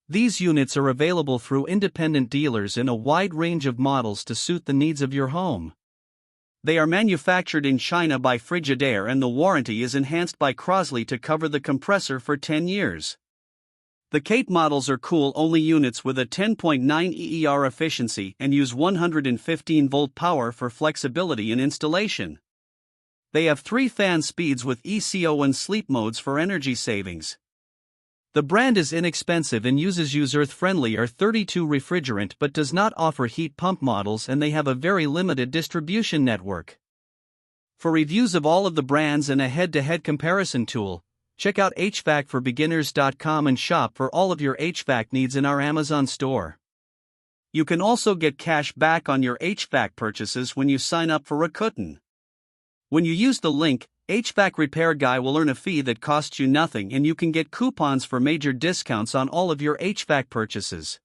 These units are available through independent dealers in a wide range of models to suit the needs of your home. They are manufactured in China by Frigidaire, and the warranty is enhanced by Crosley to cover the compressor for 10 years. The CATE models are cool-only units with a 10.9 EER efficiency and use 115-volt power for flexibility in installation. They have 3 fan speeds with ECO and sleep modes for energy savings. The brand is inexpensive and uses user-friendly R32 refrigerant but does not offer heat pump models, and they have a very limited distribution network. For reviews of all of the brands and a head-to-head comparison tool, check out HvacRepairGuy.com and shop for all of your HVAC needs in our Amazon store. You can also get cash back on your HVAC purchases when you sign up for Rakuten. When you use the link, HvacRepairGuy will earn a fee that costs you nothing, and you can get coupons for major discounts on all of your HVAC purchases.